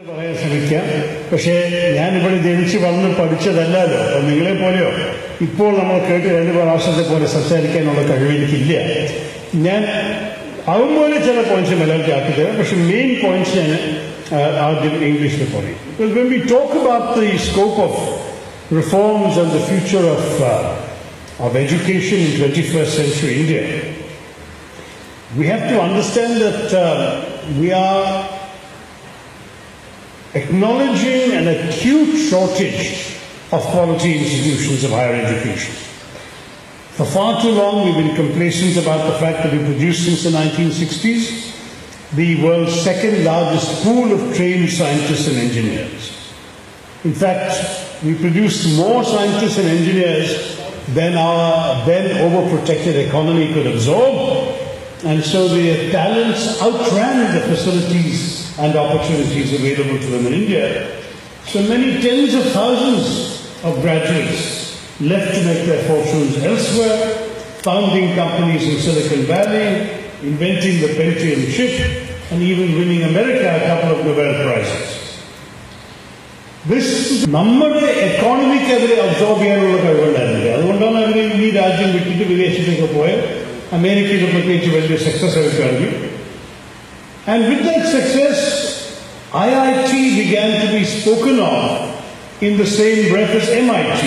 പറയാൻ ശ്രമിക്കാം. പക്ഷേ ഞാനിവിടെ ജനിച്ച് വളർന്ന് പഠിച്ചതല്ലല്ലോ. അപ്പം നിങ്ങളെപ്പോലെയോ ഇപ്പോൾ നമ്മൾ കേട്ട് രണ്ട് പ്രാവശ്യത്തെ പോലെ സംസാരിക്കാനുള്ള കഴിവെനിക്കില്ല. ഞാൻ അതുപോലെ ചില പോയിന്റ്സ് മലയാളത്തിൽ ആക്കി തരാം. പക്ഷെ മെയിൻ പോയിന്റ്സ് ഞാൻ ആദ്യം ഇംഗ്ലീഷിൽ പറയും. When we talk about the scope of reforms and the future of education in 21st century India, we have to understand that we are acknowledging an acute shortage of quality institutions of higher education. For far too long we've been complacent about the fact that we produced since the 1960s the world's second largest pool of trained scientists and engineers. In fact, we produced more scientists and engineers than our then overprotected economy could absorb, and so their talents outran the facilities and opportunities available to them in India. So many tens of thousands of graduates left to make their fortunes elsewhere, founding companies in Silicon Valley, inventing the Pentium chip, and even winning America a couple of Nobel Prizes. This നമ്മുടെ economic അവരെ absorb ചെയ്യാനുള്ള കഴിവുണ്ടായിരുന്നില്ല. അതുകൊണ്ടാണ് അവർ ഈ രാജ്യം വിട്ടിട്ട് വിദേശത്തേക്ക് പോയത്. അമേരിക്കയിൽ പ്രത്യേകിച്ച് വലിയ സക്സസ് ആയിട്ടാണ്. And with that success, IIT began to be spoken of in the same breath as MIT,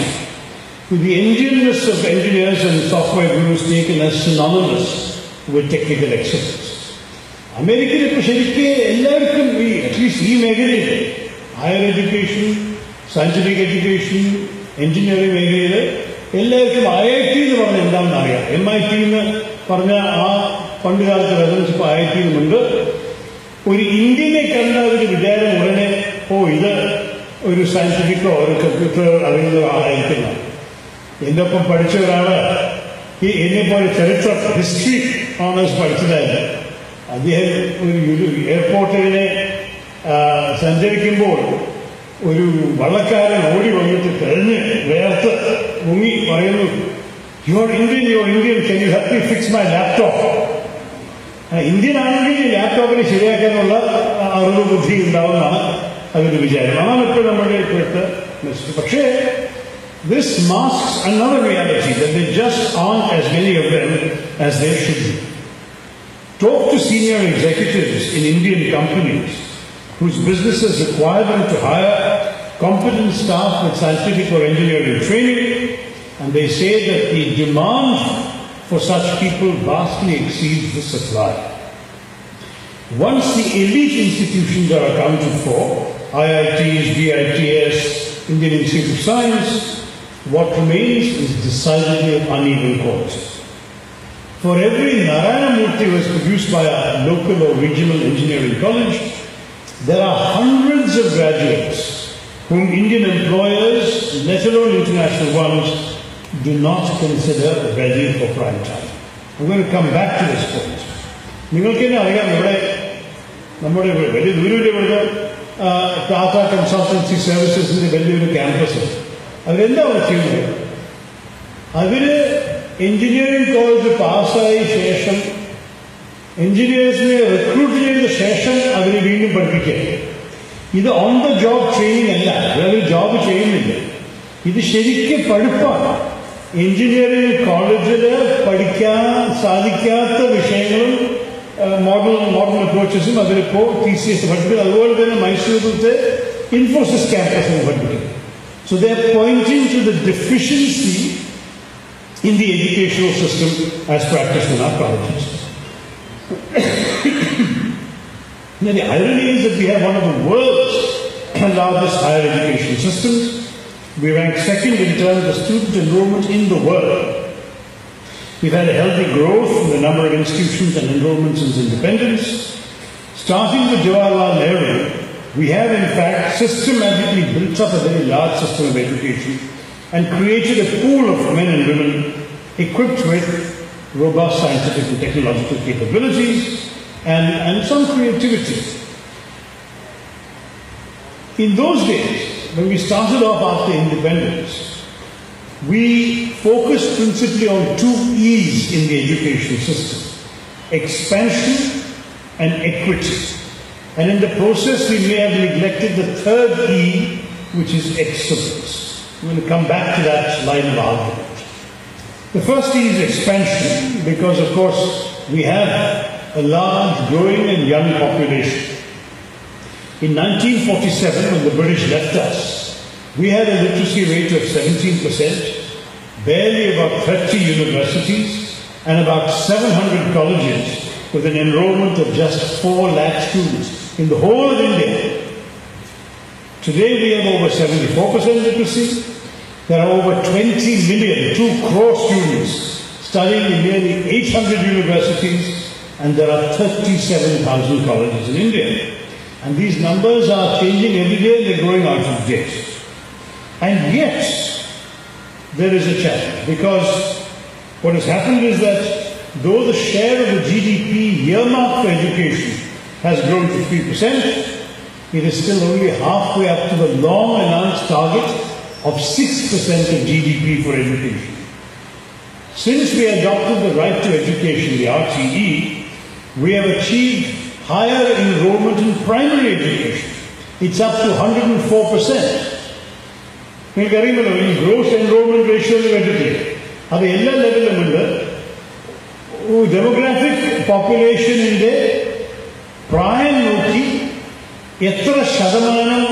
with the engineers of engineers and software gurus taken as synonymous with technical excellence. അമേരിക്കയിൽ ഇപ്പോൾ ശരിക്കും എല്ലാവർക്കും at least ഈ മേഖലയിൽ higher education, scientific education, engineering മേഖലയിൽ എല്ലാവർക്കും IIT എന്ന് പറഞ്ഞാൽ എന്താണെന്ന് അറിയാം. MIT എന്ന് പറഞ്ഞ ആ പണ്ട് കാലത്ത് റെഫറൻസ് ഇപ്പോൾ IIT എന്നുണ്ട്. ഒരു ഇന്ത്യനെ കണ്ട ഒരു വിചാരം ഉടനെ ഇത് ഒരു സയന്റിഫിക്കോ ഒരു കമ്പ്യൂട്ടർ അറിയുന്ന ആളായിരിക്കുന്ന. എൻ്റെ ഒപ്പം പഠിച്ച ഒരാള് എന്നെപ്പോലെ ചരിത്രം ഹിസ്റ്ററി ഓണേഴ്സ് പഠിച്ചതായിരുന്നു. അദ്ദേഹം ഒരു എയർപോർട്ടിനെ സഞ്ചരിക്കുമ്പോൾ ഒരു വള്ളക്കാരൻ ഓടി വന്നിട്ട് കഴിഞ്ഞ് വേർത്ത് മുങ്ങി പറയുന്നു, your Indian can you help me fix my laptop? Indian ആണെങ്കിൽ ഈ ലാപ്ടോപ്പിനെ ശരിയാക്കാനുള്ള അറിവ് ബുദ്ധി ഉണ്ടാവുന്നതാണ് അതിന്റെ വിചാരം. അതാണ് ഇപ്പോൾ നമ്മുടെ ഇപ്പോഴത്തെ മെസ്സേജ്. പക്ഷേ this masks another reality, that there just aren't as many of them as there should be. Talk to senior executives in Indian companies whose businesses require them to hire competent staff with scientific or engineering training, and they say that the demand for such people vastly exceeds the supply. Once the elite institutions are accounted for, IITs, BITS, Indian Institute of Science, what remains is decidedly an uneven course. For every Narayana Murthy who is produced by a local or regional engineering college, there are hundreds of graduates whom Indian employers, let alone international ones, do not consider ready for prime time. I'm going to come back to this point. നിങ്ങൾക്ക് തന്നെ അറിയാം, നമ്മുടെ വലിയ ദൂരമില്ല, ഇവിടുത്തെ Tata consultancy സർവീസസിന്റെ വലിയൊരു campus. അവരെന്താ ചെയ്യുന്നത്? അവര് എഞ്ചിനീയറിംഗ് കോളേജ് പാസ്സായ ശേഷം എഞ്ചിനീയേഴ്സിനെ റിക്രൂട്ട് ചെയ്ത ശേഷം അവരെ വീണ്ടും പഠിപ്പിക്കുക. ഇത് ഓൺ ദ ജോബ് ട്രെയിനിങ് അല്ല, അവർ ജോബ് ചെയ്യുന്നില്ല. ഇത് ശരിക്കും പഠിപ്പാണ്. എഞ്ചിനീയറിംഗ് കോളേജിൽ പഠിക്കാൻ സാധിക്കാത്ത വിഷയങ്ങളും മോഡേൺ അപ്രോച്ചസും അതിലിപ്പോൾ TCS പഠിപ്പിക്കും. അതുപോലെ തന്നെ മൈസൂരിലത്തെ ഇൻഫോസിസ് ക്യാമ്പസിൽ പഠിപ്പിക്കും. So they are pointing to the deficiency in the educational system as practiced in our colleges. Now the irony is that we have one of the world's largest higher education systems. We rank second in terms of student enrollment in the world. We've had a healthy growth in the number of institutions and enrollments since independence. Starting with Jawaharlal Nehru, we have in fact systematically built up a very large system of education and created a pool of men and women equipped with robust scientific and technological capabilities and some creativity. In those days, when we started off after independence, we focused principally on two E's in the education system: expansion and equity. And in the process, we may have neglected the third E, which is excellence. I'm going to come back to that line of argument. The first E is expansion, because of course we have a large, growing and young population. In 1947, when the British left us, we had a literacy rate of 17%, barely about 30 universities, and about 700 colleges, with an enrollment of just 4 lakh students in the whole of India. Today we have over 74% literacy. There are over 20 million, 2 crore students studying in nearly 800 universities, and there are 37,000 colleges in India. And these numbers are changing every day, and they're growing out of date. And yet, there is a challenge, because what has happened is that though the share of the GDP earmarked for education has grown to 3%, it is still only halfway up to the long-announced target of 6% of GDP for education. Since we adopted the right to education, the RTE, we have achieved higher enrollment in primary education. It's up to 104%. നിങ്ങൾക്കറിയുമല്ലോ ഈ gross enrolment ratio എന്ന് കേട്ടിട്ടില്ലേ? അത് എല്ലാ ലെവലിലുമുണ്ട്. Demographic പോപ്പുലേഷനിന്റെ പ്രായം നോക്കി എത്ര ശതമാനം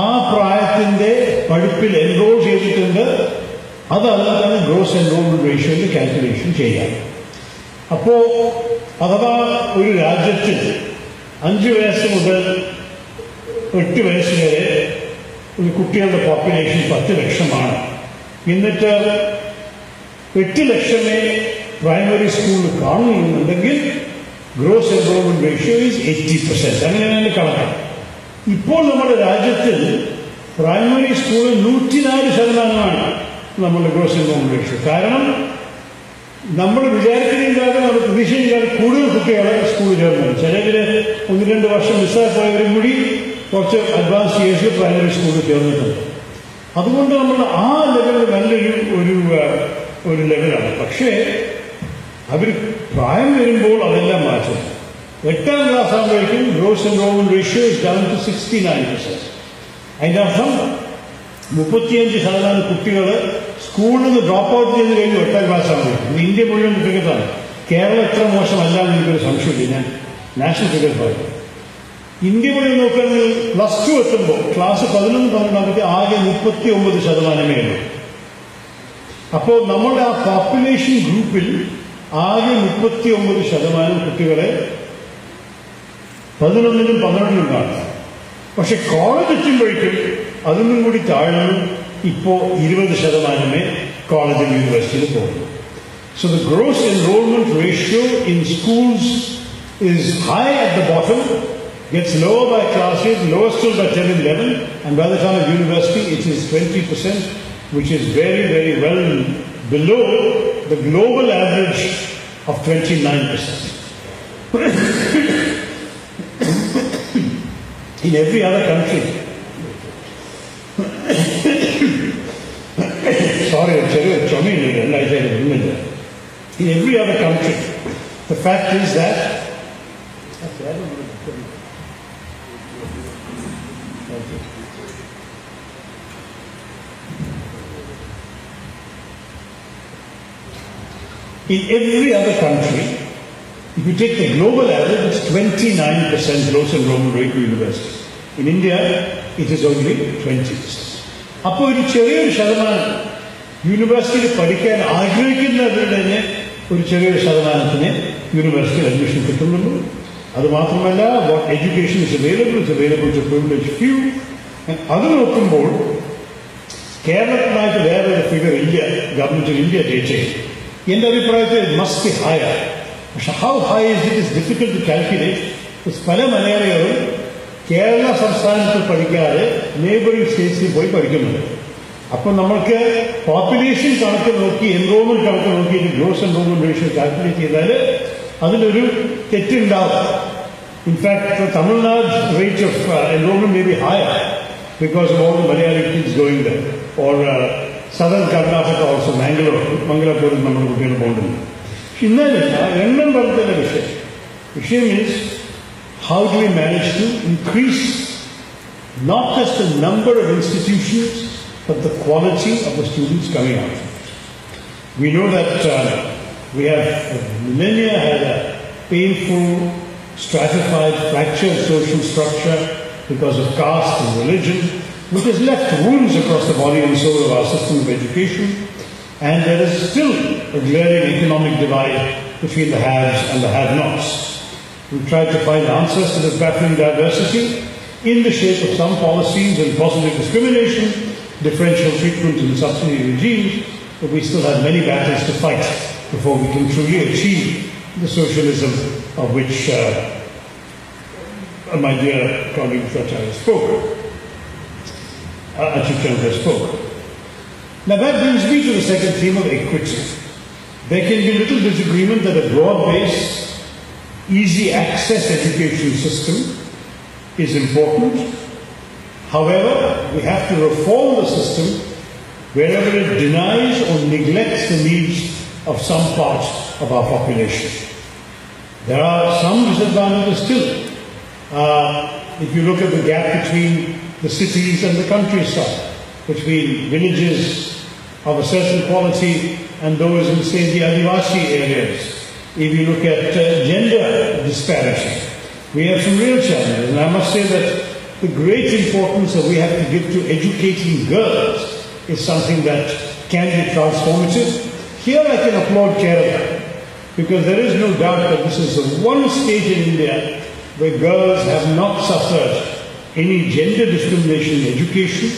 ആ പ്രായത്തിന്റെ പഠിപ്പിൽ എൻറോൾ ചെയ്തിട്ടുണ്ട്, അതല്ലാതെ ഗ്രോസ് എൻറോൾമെന്റ് റേഷ്യോയിൽ കാൽക്കുലേഷൻ ചെയ്യാം. അപ്പോ അഥവാ ഒരു രാജ്യത്തിൽ 5 വയസ്സ് മുതൽ 8 വയസ്സ് വരെ ഒരു കുട്ടികളുടെ പോപ്പുലേഷൻ 10 ലക്ഷമാണ്. എന്നിട്ട് 8 ലക്ഷമേ പ്രൈമറി സ്കൂളിൽ കാണുന്നുണ്ടെങ്കിൽ ഗ്രോസ് എൻറോൾമെന്റ് റേഷ്യോ ഈസ് 80%. അങ്ങനെയാണ് കണക്ക്. ഇപ്പോൾ നമ്മുടെ രാജ്യത്തിൽ പ്രൈമറി സ്കൂളിൽ 104% നമ്മുടെ ഗ്രോസ് എൻറോൾമെന്റ് റേഷ്യോ. കാരണം നമ്മൾ വിചാരിക്കുന്നതില്ലാതെ നമ്മൾ പ്രതീക്ഷയില്ലാതെ കൂടുതൽ കുട്ടികളെ സ്കൂളിൽ ചേർന്നത്. ചിലവര് 1-2 വർഷം മിസ്സായി പോയവരും കൂടി കുറച്ച് അഡ്വാൻസ് ഇയേഴ്സിൽ പ്രൈമറി സ്കൂളിൽ ചേർന്നിട്ടുണ്ട്. അതുകൊണ്ട് നമ്മൾ ആ ലെവലിൽ നല്ലൊരു ഒരു ലെവലാണ്. പക്ഷേ അവർ പ്രായം വരുമ്പോൾ അതെല്ലാം മാറ്റും. 8ാം ക്ലാസ് ആകുമ്പോഴേക്കും gross enrolment ratio is down to 69%. അതിൻ്റെ അർത്ഥം 35% കുട്ടികൾ സ്കൂളിൽ നിന്ന് ഡ്രോപ്പ് ഔട്ട് ചെയ്ത് കഴിഞ്ഞ് 8ാം ക്ലാസ് ആകുമ്പോഴേക്കും. ഇന്ത്യ മുഴുവൻ ഫിഗറാണ്. കേരളം എത്ര മോശമല്ല എന്ന് എനിക്കൊരു സംശയമില്ല. ഞാൻ നാഷണൽ ഫിഗർ പറയും. ഇന്ത്യ മുഴുവൻ നോക്കുകയാണെങ്കിൽ +2 എത്തുമ്പോൾ ക്ലാസ് 11-12 ആകെ 39% ഉള്ളൂ. അപ്പോൾ നമ്മുടെ ആ പോപ്പുലേഷൻ ഗ്രൂപ്പിൽ ആകെ 39% കുട്ടികളെ 11-ലും 12-ലും കാണും. പക്ഷെ കോളേജ് എത്തുമ്പോഴേക്കും അതൊന്നും കൂടി താഴ്ന്നു. ഇപ്പോൾ 20% കോളേജിൽ യൂണിവേഴ്സിറ്റിയിൽ പോകുന്നു. So the gross enrollment ratio in schools is high at the bottom, gets lower by classes, lower still by 10 and 11, and by the time of university it is 20%, which is very, very well below the global average of 29%. In every other country, sorry, in every other country, the fact is that in every other country, if you take the global average, it's 29% gross enrollment rate to universities. In India, it is only 20%. അപ്പോൾ ഒരു ചെറിയൊരു ശതമാനം യൂണിവേഴ്സിറ്റിയിൽ പഠിക്കാൻ ആഗ്രഹിക്കുന്നവരുടെ തന്നെ ഒരു ചെറിയൊരു ശതമാനത്തിന് യൂണിവേഴ്സിറ്റിയിൽ അഡ്മിഷൻ കിട്ടുന്നുള്ളൂ. അതുമാത്രമല്ല, what education is available to privilege few. അത് നോക്കുമ്പോൾ കേരളത്തിനായിട്ട് വേറെ ഒരു ഫിഗർ ഇല്ല ഗവൺമെന്റ് ഓഫ് ഇന്ത്യ ഡേറ്റ്. എൻ്റെ അഭിപ്രായത്തിൽ മസ്റ്റ് ബി ഹയർ. പക്ഷെ how high is it is difficult to calculate. പല മലയാളികളും കേരള സംസ്ഥാനത്തിൽ പഠിക്കാതെ നെയ്ബറിംഗ് സ്റ്റേറ്റ്സിൽ പോയി പഠിക്കുന്നുണ്ട്. അപ്പം നമ്മൾക്ക് പോപ്പുലേഷൻ കണക്ക് നോക്കി എൻറോൾമെന്റ് കണക്ക് നോക്കിയിട്ട് ഗ്രോസ് എൻറോൾമെന്റ് റേഷ്യോ കാൽക്കുലേറ്റ് ചെയ്താൽ അതിലൊരു തെറ്റുണ്ടാവും. In fact Tamil Nadu rate of enrolment may be higher because of all the Malayali kids going there, or southern Karnataka also, Mangalore നമ്മുടെ കുട്ടികൾ പോകുന്നുണ്ട്. എന്നാലും എണ്ണം പറഞ്ഞതിന്റെ വിഷയം is how do we manage to increase not just the number of institutions, but the quality of the students coming out. We know that we have for millennia had a painful, stratified, fractured social structure because of caste and religion, which has left wounds across the body and soul of our system of education. And there is still a glaring economic divide between the haves and the have-nots. We've tried to find answers to this baffling diversity in the shape of some policies and positive discrimination, differential treatment and subsidy regimes, but we still have many battles to fight before we can truly achieve the socialism of which my dear colleague Achyuth spoke. Now that brings me to the second theme of equity. There can be little disagreement that a broad-based, easy access education system is important. However, we have to reform the system wherever it denies or neglects the needs of some part of our population. There are some disadvantages still. If you look at the gap between the cities and the countryside, between villages of a certain quality and those in, say, the Adivasi areas, if you look at gender disparity, we have some real challenges. And I must say that the great importance that we have to give to educating girls is something that can be transformative. Here I can applaud Kerala, because there is no doubt that this is the one state in India where girls have not suffered any gender discrimination in education.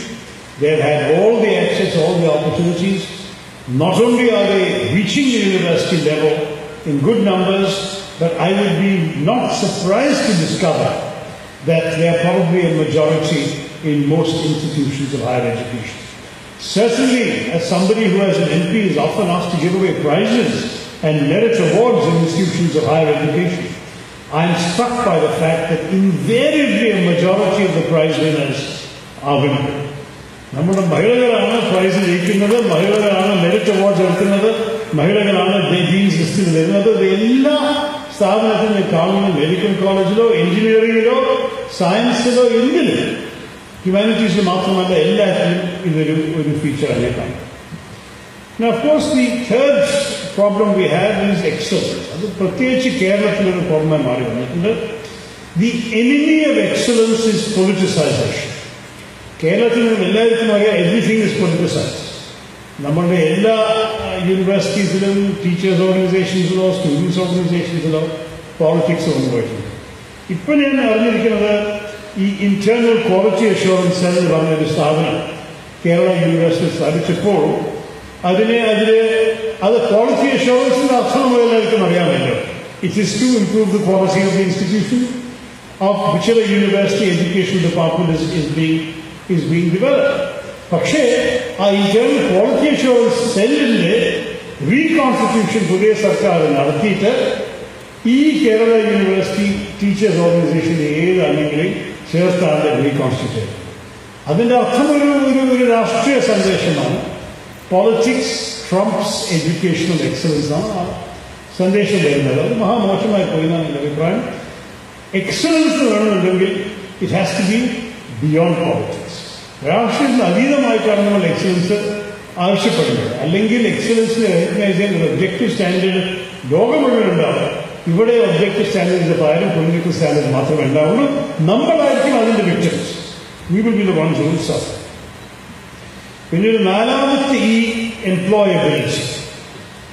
They have had all the access, all the opportunities. Not only are they reaching the university level in good numbers, but I would be not surprised to discover that they are probably a majority in most institutions of higher education. Certainly, as somebody who as an MP is often asked to give away prizes and merit awards in institutions of higher education, I am struck by the fact that invariably a majority of the prize winners are women. നമ്മുടെ മഹിളകളാണ് price ജയിക്കുന്നത്, മഹിളകളാണ് merit awards എടുക്കുന്നത്, മഹിളകളാണ് deans ലിസ്റ്റിൽ വരുന്നത്. എല്ലാ സ്ഥാപനത്തിലും കാണുന്ന medical കോളേജിലോ എഞ്ചിനീയറിംഗിലോ സയൻസിലോ എന്തിലും ഹ്യൂമാനിറ്റീസിൽ മാത്രമല്ല എല്ലാത്തിലും ഇതൊരു ഫീച്ചറായി കാണും. Now, of course, the third problem we have is excellence. അത് പ്രത്യേകിച്ച് കേരളത്തിലൊരു പ്രോബ്ലമായി മാറി വന്നിട്ടുണ്ട്. The enemy of excellence is politicization. കേരളത്തിൽ നിന്നും എല്ലാവർക്കും അറിയാം, എവറിഥിങ് ഇസ് പൊളിറ്റിസൈസ്ഡ്. നമ്മളുടെ എല്ലാ യൂണിവേഴ്സിറ്റീസിലും ടീച്ചേഴ്സ് ഓർഗനൈസേഷൻസിലോ സ്റ്റുഡൻസ് ഓർഗനൈസേഷൻസിലോ പോളിറ്റിക്സ് വന്നു പോയിട്ടുണ്ട്. ഇപ്പം ഞാൻ അറിഞ്ഞിരിക്കുന്നത് ഈ ഇന്റേണൽ ക്വാളിറ്റി അഷ്യൂറൻസ് എന്ന് പറഞ്ഞൊരു സ്ഥാപനം കേരള യൂണിവേഴ്സിറ്റി സ്ഥാപിച്ചപ്പോൾ അത് ക്വാളിറ്റി അഷ്യൂറൻസിന്റെ അർത്ഥം എല്ലാവർക്കും അറിയാമല്ലോ. It is to improve the quality of the institution of whichever university education department is being developed. പക്ഷേ ആ ഇന്റേണൽ ക്വാളിറ്റി അഷ്യൂറൻസ് സെല്ലിന്റെ റീകോൺസ്റ്റിറ്റ്യൂഷൻ പുതിയ സർക്കാർ നടത്തിയിട്ട് ഈ കേരള യൂണിവേഴ്സിറ്റി ടീച്ചേഴ്സ് ഓർഗനൈസേഷന്റെ ഏതാണെങ്കിലും ചേർത്താണ് റീകോൺസ്റ്റിറ്റ്യൂട്ട്. അതിന്റെ അർത്ഥം ഒരു രാഷ്ട്രീയ സന്ദേശമാണ്. പോളിറ്റിക്സ് ട്രംപ്സ് എഡ്യൂക്കേഷണൽ എക്സലൻസ് ആണ് ആ സന്ദേശം വരുന്നത്. അത് മഹാമോശമായി പോയി എന്നാണ് എൻ്റെ അഭിപ്രായം. എക്സലൻസ് വേണമെന്നുണ്ടെങ്കിൽ it has to be beyond politics. രാഷ്ട്രീയത്തിന് അതീതമായിട്ടാണ് നമ്മൾ എക്സലൻസ് ആവശ്യപ്പെടുന്നത്. അല്ലെങ്കിൽ എക്സലൻസിനെ റെക്കഗ്നൈസ് ചെയ്യാൻ ഒരു ഒബ്ജക്റ്റീവ് സ്റ്റാൻഡേർഡ് ലോകം മുഴുവൻ ഉണ്ടാവും. ഇവിടെ ഒബ്ജക്റ്റീവ് സ്റ്റാൻഡേർഡിന്റെ പകരം പൊളിറ്റിക്കൽ സ്റ്റാൻഡേർഡ് മാത്രമേ ഉണ്ടാവുള്ളൂ. നമ്മളായിരിക്കും അതിന്റെ victims. We will be the ones who will suffer. പിന്നീട് നാലാമത്തെ ഈ എംപ്ലോയബിലിറ്റി,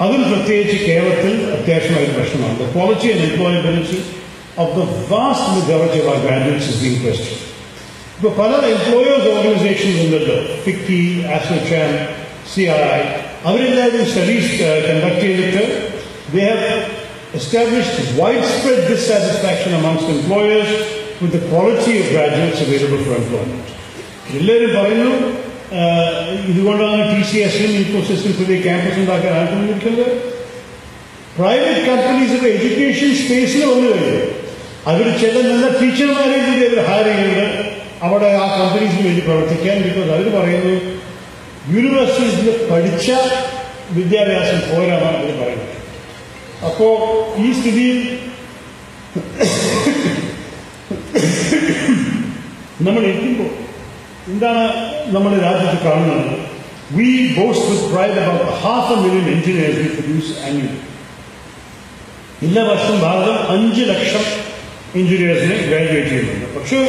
അതും പ്രത്യേകിച്ച് കേരളത്തിൽ അത്യാവശ്യമായൊരു പ്രശ്നമാണ്. The quality and employability of the vast majority of our graduates is being question. ഇപ്പോൾ പല എംപ്ലോയേഴ്സ് ഓർഗനൈസേഷൻസ് ഉണ്ടല്ലോ, ഫിക്കി, ആസോചാം, CRI, അവരെല്ലാവരും സ്റ്റഡീസ് കണ്ടക്ട് ചെയ്തിട്ട് they have established widespread dissatisfaction amongst employers with the quality of graduates available for employment. എല്ലാവരും പറയുന്നു ഇതുകൊണ്ടാണ് TCSനും ഇൻഫോസിസും പുതിയ campus ഉണ്ടാക്കാൻ ആഗ്രഹിക്കുന്നത്. പ്രൈവറ്റ് കമ്പനീസിന്റെ എഡ്യൂക്കേഷൻ സ്പേസിൽ വന്നു കഴിഞ്ഞു. അവർ ചില നല്ല ടീച്ചർമാരെ കൂടി അവർ ഹയർ ചെയ്യുന്നുണ്ട് അവിടെ ആ കമ്പനീസിന് വേണ്ടി പ്രവർത്തിക്കാൻ. ബിക്കോസ് അവർ പറയുന്നു യൂണിവേഴ്സിറ്റീസിൽ പഠിച്ച വിദ്യാഭ്യാസം പോരാന്നാണ് അവർ പറയുന്നത്. അപ്പോൾ ഈ സ്ഥിതിയിൽ നമ്മൾ ഇരിക്കുമ്പോൾ എന്താണ് നമ്മുടെ രാജ്യത്ത് കാണുന്നത്? We boast with pride about 500,000 engineers we produce annually. എല്ലാ വർഷവും ഭാരതം 5 ലക്ഷം എഞ്ചിനീയേഴ്സിനെ ഗ്രാജുവേറ്റ് ചെയ്യുന്നുണ്ട്. പക്ഷേ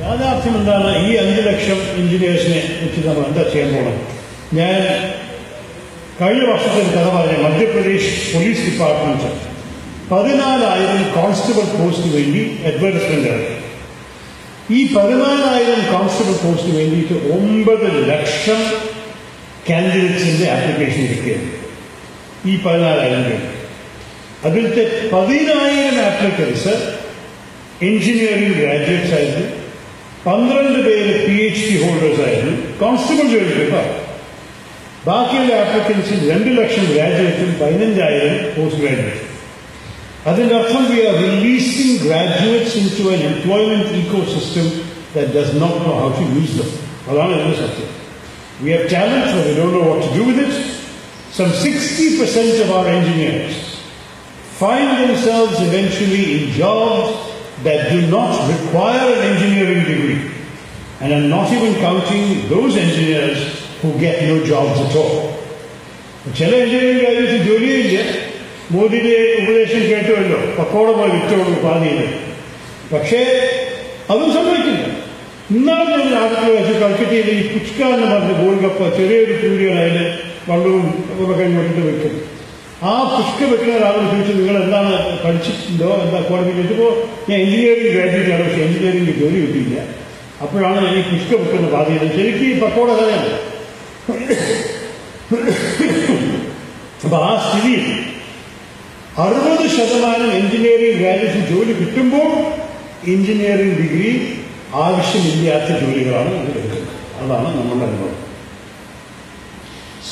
യാഥാർത്ഥ്യം എന്താണ്? ഈ 5 ലക്ഷം എഞ്ചിനീയേഴ്സിനെ വെച്ച് നമ്മൾ എന്താ ചെയ്യാൻ പോകണം? ഞാൻ കഴിഞ്ഞ വർഷത്തെ കഥ പറഞ്ഞ മധ്യപ്രദേശ് പോലീസ് ഡിപ്പാർട്ട്മെന്റ് 14,000 കോൺസ്റ്റബിൾ പോസ്റ്റിന് വേണ്ടി അഡ്വർടൈസ്മെന്റ് ഇറക്കി. ഈ 14,000 കോൺസ്റ്റബിൾ പോസ്റ്റിന് വേണ്ടിയിട്ട് 9 ലക്ഷം കാൻഡിഡേറ്റ്സിന്റെ ആപ്ലിക്കേഷൻ കിട്ടിയത്. ഈ 14,000 പേര്, അതിലത്തെ 10,000 ആപ്ലിക്കൻസ് എഞ്ചിനീയറിംഗ് ഗ്രാജുവേറ്റ്സ് ആയിരുന്നു, 12 പേര് PhD ഹോൾഡേഴ്സ് ആയിരുന്നു. കോൺസ്റ്റബിൾ ജോലി കേട്ടോ. ബാക്കിയുള്ള ആപ്ലിക്കൻസിൽ 2 ലക്ഷം ഗ്രാജുവേറ്റും 15,000 പോസ്റ്റ് ഗ്രാജുവേറ്റും. അതിൻ്റെ അർത്ഥം we are releasing graduates into an employment ecosystem that does not know how to use them. അതാണ് ഇതിന്റെ സത്യം. We have talent, but we don't know what to do with it. Some 60% of our engineers find themselves eventually in jobs that do not require an engineering degree, and I'm not even counting those engineers who get no jobs at all. ചില engineering കാര്യത്തിൽ ജോലിയില്ല. മോദിയുടെ ഉപദേശം കേട്ടുവല്ലോ, പക്കോട പോയി വിറ്റോളൂ പാതിയില്ല. പക്ഷേ അതും സംഭവിക്കില്ല. ഇന്നാളും ഞാൻ നാട്ടിൽ വെച്ച് കൽക്കറ്റയിൽ ഈ പുച്ക എന്ന് പറഞ്ഞ ഗോൾഡ് കപ്പ് ചെറിയൊരു കൂലിയാണ്, അതിൽ വള്ളവും ഒക്കെ ഇങ്ങോട്ട് വെക്കും. ആ പുഷ്ക വെക്കുന്ന ഒരാളോട് ചോദിച്ചു, നിങ്ങൾ എന്താണ് പഠിച്ചിട്ടുണ്ടോ, എന്താ ക്വാളിഫിക്കേഷൻ? ചോദിച്ചപ്പോൾ ഞാൻ എഞ്ചിനീയറിംഗ് ഗ്രാജുവേറ്റ് ആണ്, പക്ഷേ എഞ്ചിനീയറിംഗ് ജോലി കിട്ടിയില്ല. അപ്പോഴാണ് ഞാൻ ഈ പുഷ്ക വെക്കുന്ന ബാധ്യത. ശരിക്കും ഈ പക്കോട കഥയാണ്. അപ്പൊ ആ സ്ഥിതിയിൽ 60% എഞ്ചിനീയറിംഗ് ഗ്രാജുവേഷൻ ജോലി കിട്ടുമ്പോൾ എഞ്ചിനീയറിംഗ് ഡിഗ്രി ആവശ്യമില്ലാത്ത ജോലികളാണ് നമ്മൾ എടുക്കുന്നത്. അതാണ് നമ്മളുടെ അനുഭവം.